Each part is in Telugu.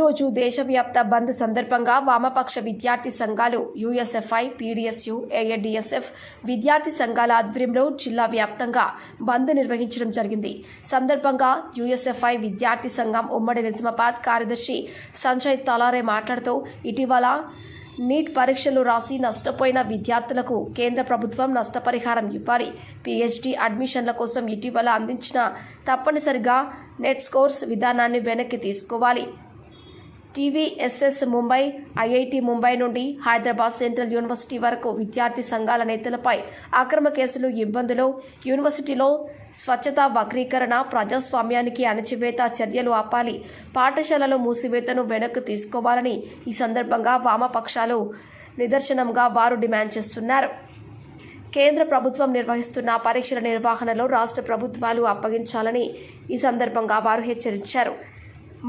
రోజు దేశవ్యాప్త బంద్ సందర్భంగా వామపక్ష విద్యార్థి సంఘాలు యూఎస్ఎఫ్ఐ, పీడీఎస్యూ, ఏఐడిఎస్ఎఫ్ విద్యార్థి సంఘాల ఆధ్వర్యంలో జిల్లా వ్యాప్తంగా బంద్ నిర్వహించడం జరిగింది. సందర్భంగా యూఎస్ఎఫ్ఐ విద్యార్థి సంఘం ఉమ్మడి నిజామాబాద్ కార్యదర్శి సంజయ్ తలారే మాట్లాడుతూ ఇటీవల నీట్ పరీక్షలు రాసి నష్టపోయిన విద్యార్థులకు కేంద్ర ప్రభుత్వం నష్టపరిహారం ఇవ్వాలి. పీహెచ్డీ అడ్మిషన్ల కోసం ఇటీవల అందించిన తప్పనిసరిగా నెట్ స్కోర్స్ విధానాన్ని వెనక్కి తీసుకోవాలి. టీవీఎస్ఎస్ ముంబై, ఐఐటి ముంబై నుండి హైదరాబాద్ సెంట్రల్ యూనివర్సిటీ వరకు విద్యార్థి సంఘాల నేతలపై అక్రమ కేసులు, ఇబ్బందులు, యూనివర్సిటీలో స్వచ్ఛతా వక్రీకరణ, ప్రజాస్వామ్యానికి అణచివేత చర్యలు ఆపాలి, పాఠశాలలో మూసివేతను వెనక్కి తీసుకోవాలని ఈ సందర్భంగా వామపక్షాలు నిదర్శనంగా వారు డిమాండ్ చేస్తున్నారు. కేంద్ర ప్రభుత్వం నిర్వహిస్తున్న పరీక్షల నిర్వహణలో రాష్ట్ర ప్రభుత్వాలు అప్పగించాలని ఈ సందర్భంగా వారు హెచ్చరించారు.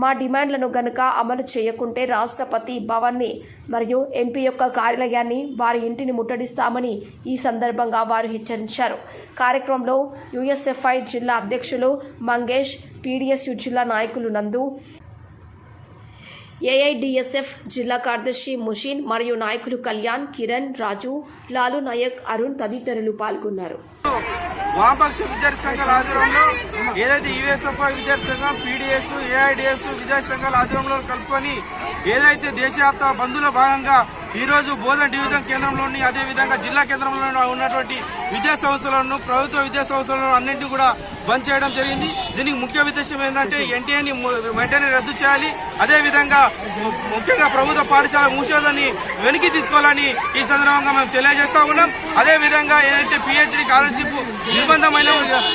మా డిమాండ్లను గనుక అమలు చేయకుంటే రాష్ట్రపతి భవన్ని మరియు ఎంపీ యొక్క కార్యాలయాన్ని, వారి ఇంటిని ముట్టడిస్తామని ఈ సందర్భంగా వారు హెచ్చరించారు. కార్యక్రమంలో యూఎస్ఎఫ్ఐ జిల్లా అధ్యక్షులు మంగేష్, పీడీఎస్యూ జిల్లా నాయకులు నందు, ఏఐడిఎస్ఎఫ్ జిల్లా కార్యదర్శి ముషీన్ మరియు నాయకులు కళ్యాణ్, కిరణ్, రాజు, లాలు నాయక్, అరుణ్ తదితరులు పాల్గొన్నారు. వామపక్ష విద్యార్థి సంఘాల ఆధ్వర్యంలో ఏదైతే యూఎస్ఎఫ్ఐ విద్యార్థి సంఘం, పీడీఎస్, ఏఐడిఎస్ విద్యార్థి సంఘాల ఆధ్వర్యంలో కలుపుకొని ఏదైతే దేశవ్యాప్త బంద్లో భాగంగా ఈ రోజు బోధన డివిజన్ కేంద్రంలోని, అదేవిధంగా జిల్లా కేంద్రంలో ఉన్నటువంటి విద్యా సంస్థలను, ప్రభుత్వ విద్యా సంస్థలను అన్నింటినీ కూడా బంద్ చేయడం జరిగింది. దీనికి ముఖ్య ఉద్దేశం ఏంటంటే ఎన్టీఏని వెంటనే రద్దు చేయాలి, అదేవిధంగా ముఖ్యంగా ప్రభుత్వ పాఠశాల మూసేదని వెనక్కి తీసుకోవాలని ఈ సందర్భంగా మేము తెలియజేస్తా ఉన్నాం. అదేవిధంగా ఏదైతే పీహెచ్డీ స్కాలర్షిప్ నిర్బంధమైన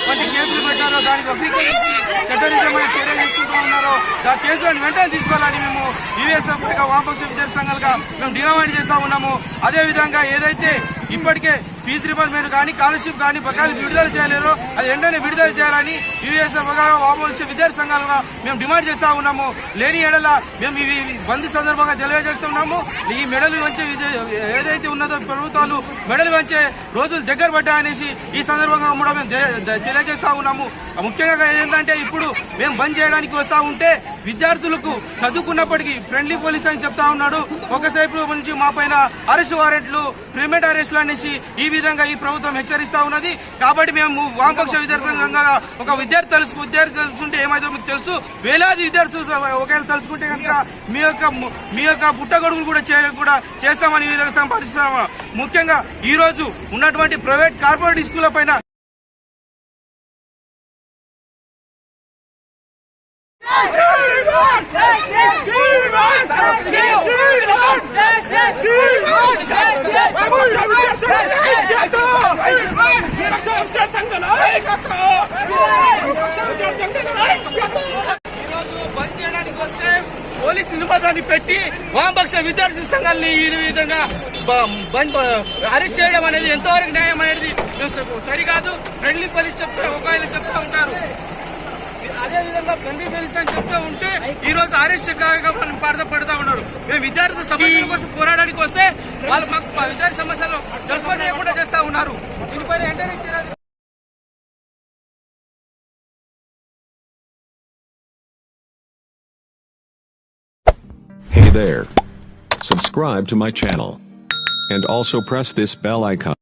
వంటి కేసులు పెట్టారో దానికి వక్రీకరించి చట్టరీత్యమైన చర్యలు తీసుకుంటూ ఉన్నారో ఆ కేసులను వెంటనే తీసుకోవాలని మేము యూఎస్ఎఫ్ఐగా వామపక్ష విద్యార్థి సంఘాలుగా మేము డిమాండ్ చేస్తా ఉన్నాము. అదేవిధంగా ఏదైతే ఇప్పటికే ఫీజు రీయింబర్స్మెంట్ కానీ, స్కాలర్షిప్ కానీ బకాయిలు విడుదల చేయలేరో అది వెంటనే విడుదల చేయాలని యూఎస్ఎఫ్ఐగా వామపక్ష విద్యార్థి సంఘాలుగా మేము డిమాండ్ చేస్తా ఉన్నాము. లేని ఏడల మేము ఇవి బంద్ సందర్భంగా తెలియజేస్తున్నాము. ఈ మెడలు వంచే ఏదైతే ఉన్నదో ప్రభుత్వాలు మెడలు వంచే రోజులు దగ్గర పడ్డాయనేసి ఈ సందర్భంగా కూడా మేము తెలియజేస్తా ఉన్నాము. ముఖ్యంగా ఏంటంటే ఇప్పుడు మేము బంద్ చేయడానికి వస్తా ఉంటే విద్యార్థులకు చదువుకున్నప్పటికీ ఫ్రెండ్లీ పోలీస్ అని చెప్తా ఉన్నాడు. ఒకసేపు నుంచి మా పైన అరెస్ట్ వారెంట్లు, ప్రివెంట్ అరెస్టులు అనేసి ఈ విధంగా ఈ ప్రభుత్వం హెచ్చరిస్తా ఉన్నది. కాబట్టి మేము వామపక్ష విద్యార్థి ఒక విద్యార్థి తెలుసుకుంటే ఏమైతే మీకు తెలుసు, వేలాది విద్యార్థులు ఒకవేళ తలుచుకుంటే కనుక మీ యొక్క పుట్టగొడుగులు కూడా చేస్తామని ఈ విధంగా సంపాదిస్తాము. ముఖ్యంగా ఈ రోజు ఉన్నటువంటి ప్రైవేట్ కార్పొరేట్ స్కూళ్ల పైన బంద్ చేయడానికి వస్తే పోలీసు నిబంధనని పెట్టి వామపక్ష విద్యార్థి సంఘాలని ఈ విధంగా అరెస్ట్ చేయడం అనేది ఎంతవరకు న్యాయం అనేది సరికాదు. ఫ్రెండ్లీ పోలీస్ చెప్తా ఉంటారు. అదేవిధంగా ఫ్రెండ్లీ పోలీస్ అని చెప్తూ ఉంటే ఈ రోజు అరెస్ట్ పడతా ఉన్నారు. మేము విద్యార్థి సమస్యల కోసం పోరాడడానికి వస్తే వాళ్ళు మాకు విద్యార్థి సమస్యలు రెస్పాండ్ చేయకుండా చేస్తా ఉన్నారు. దీనిపైన వెంటనే Hey there. Subscribe to my channel. And also press this bell icon.